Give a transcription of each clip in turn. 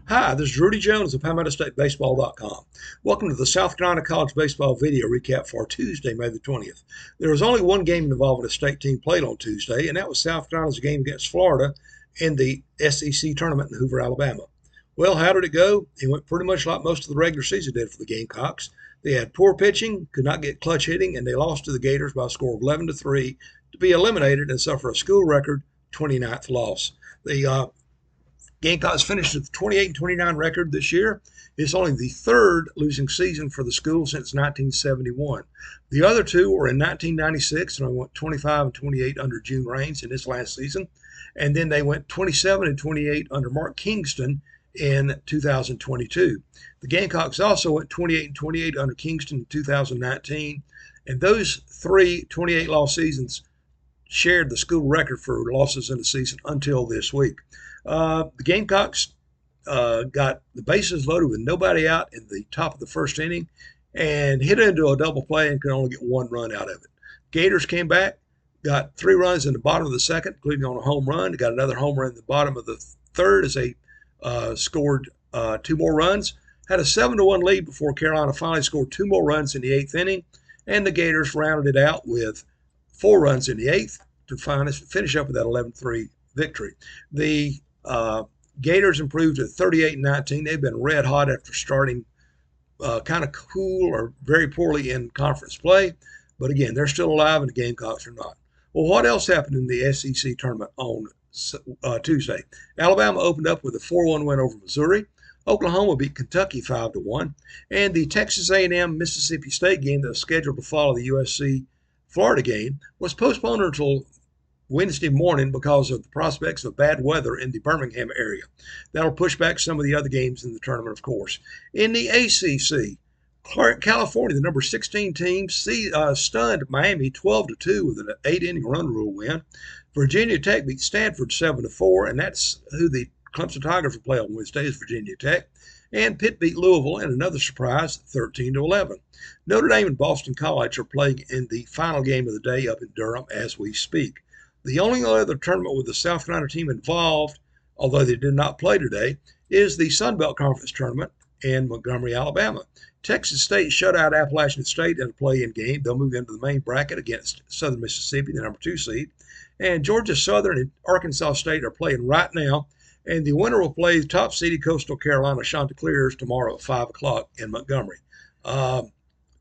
Hi, this is Rudy Jones of PalmettoStateBaseball.com. Welcome to the South Carolina College Baseball video recap for Tuesday, May the 20th. There was only one game involving a state team played on Tuesday, and that was South Carolina's game against Florida in the SEC tournament in Hoover, Alabama. Well, how did it go? It went pretty much like most of the regular season did for the Gamecocks. They had poor pitching, could not get clutch hitting, and they lost to the Gators by a score of 11-3 to be eliminated and suffer a school record 29th loss. The Gamecocks finished with a 28-29 record this year. It's only the third losing season for the school since 1971. The other two were in 1996, and they went 25-28 under June Raines in this last season. And then they went 27-28 under Mark Kingston in 2022. The Gamecocks also went 28-28 under Kingston in 2019. And those three 28-loss seasons shared the school record for losses in the season until this week. The Gamecocks got the bases loaded with nobody out in the top of the first inning and hit into a double play and could only get one run out of it. Gators came back, got 3 runs in the bottom of the second, including on a home run. They got another home run in the bottom of the third as they scored 2 more runs. Had a 7-1 lead before Carolina finally scored 2 more runs in the 8th inning, and the Gators rounded it out with 4 runs in the 8th to finish up with that 11-3 victory. The Gators improved to 38-19. They've been red hot after starting kind of cool or very poorly in conference play. But again, they're still alive and the Gamecocks are not. Well, what else happened in the SEC tournament on Tuesday? Alabama opened up with a 4-1 win over Missouri. Oklahoma beat Kentucky 5-1. And the Texas A&M Mississippi State game that was scheduled to follow the USC Florida game was postponed until Wednesday morning because of the prospects of bad weather in the Birmingham area. That'll push back some of the other games in the tournament, of course. In the ACC, California, the number 16 team, stunned Miami 12-2 with an 8-inning run rule win. Virginia Tech beat Stanford 7-4, and that's who the Clemson Tigers will play on Wednesday is Virginia Tech. And Pitt beat Louisville in another surprise, 13-11. Notre Dame and Boston College are playing in the final game of the day up in Durham as we speak. The only other tournament with the South Carolina team involved, although they did not play today, is the Sun Belt Conference tournament in Montgomery, Alabama. Texas State shut out Appalachian State in a play-in game. They'll move into the main bracket against Southern Mississippi, the number 2 seed. And Georgia Southern and Arkansas State are playing right now. And the winner will play top-seeded Coastal Carolina Chanticleers tomorrow at 5 o'clock in Montgomery.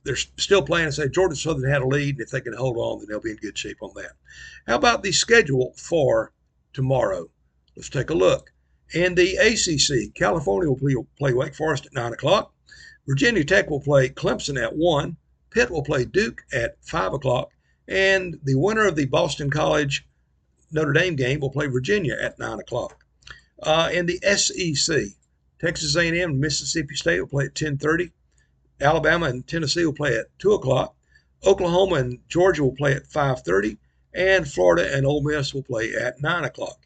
They're still playing and say Georgia Southern had a lead, and if they can hold on, then they'll be in good shape on that. How about the schedule for tomorrow? Let's take a look. In the ACC, California will play Wake Forest at 9 o'clock. Virginia Tech will play Clemson at 1. Pitt will play Duke at 5 o'clock. And the winner of the Boston College Notre Dame game will play Virginia at 9 o'clock. In the SEC, Texas A&M and Mississippi State will play at 10:30. Alabama and Tennessee will play at 2 o'clock. Oklahoma and Georgia will play at 5:30. And Florida and Ole Miss will play at 9 o'clock.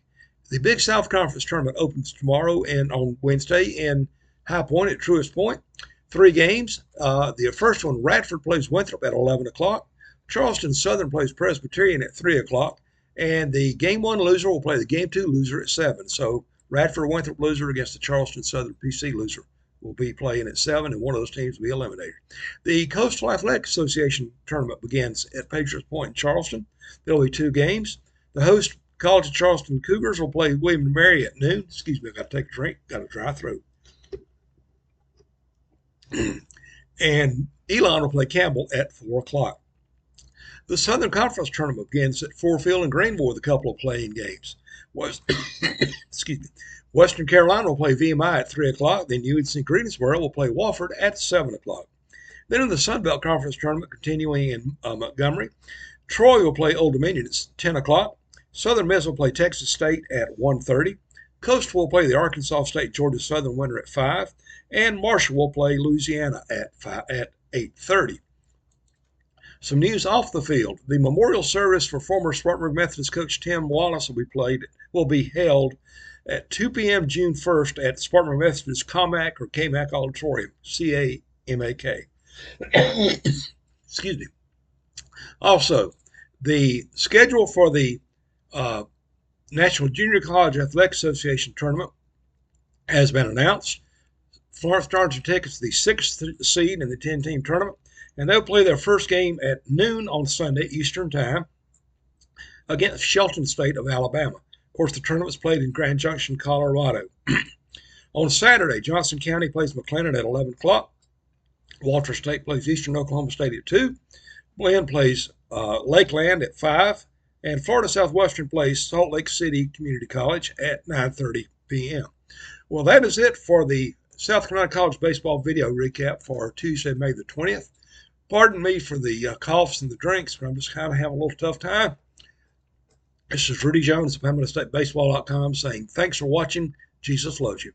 The Big South Conference tournament opens tomorrow and on Wednesday in High Point at Truist Point. 3 games. The first one, Radford plays Winthrop at 11 o'clock. Charleston Southern plays Presbyterian at 3 o'clock. And the Game 1 loser will play the Game 2 loser at 7. So Radford Winthrop loser against the Charleston Southern PC loser will be playing at 7, and one of those teams will be eliminated. The Coastal Athletic Association tournament begins at Patriots Point in Charleston. There will be 2 games. The host College of Charleston Cougars will play William & Mary at noon. Excuse me, I got to take a drink. Got a dry throat. And Elon will play Campbell at 4 o'clock. The Southern Conference tournament begins at Ford Field in Greenville with a couple of playing games. Excuse me. Western Carolina will play VMI at 3 o'clock. Then UNC Greensboro will play Wofford at 7 o'clock. Then in the Sun Belt Conference tournament continuing in Montgomery, Troy will play Old Dominion at 10 o'clock. Southern Miss will play Texas State at 1:30. Coastal will play the Arkansas State Georgia Southern winner at 5. And Marshall will play Louisiana at 8:30. Some news off the field. The memorial service for former Spartanburg Methodist coach Tim Wallace will be held at 2 p.m. June 1st at Spartanburg Methodist CAMAC or CAMAC Auditorium, CAMAK. Excuse me. Also, the schedule for the National Junior College Athletic Association tournament has been announced. Florence Stars tickets the 6th seed in the 10-team tournament, and they'll play their first game at noon on Sunday Eastern Time against Shelton State of Alabama. Of course, the tournament's played in Grand Junction, Colorado. On Saturday, Johnson County plays McLennan at 11 o'clock. Walter State plays Eastern Oklahoma State at 2. Glenn plays Lakeland at 5. And Florida Southwestern plays Salt Lake City Community College at 9:30 p.m. Well, that is it for the South Carolina College Baseball video recap for Tuesday, May the 20th. Pardon me for the coughs and the drinks, but I'm just kind of having a little tough time. This is Rudy Jones of PalmettoStateBaseball.com saying thanks for watching. Jesus loves you.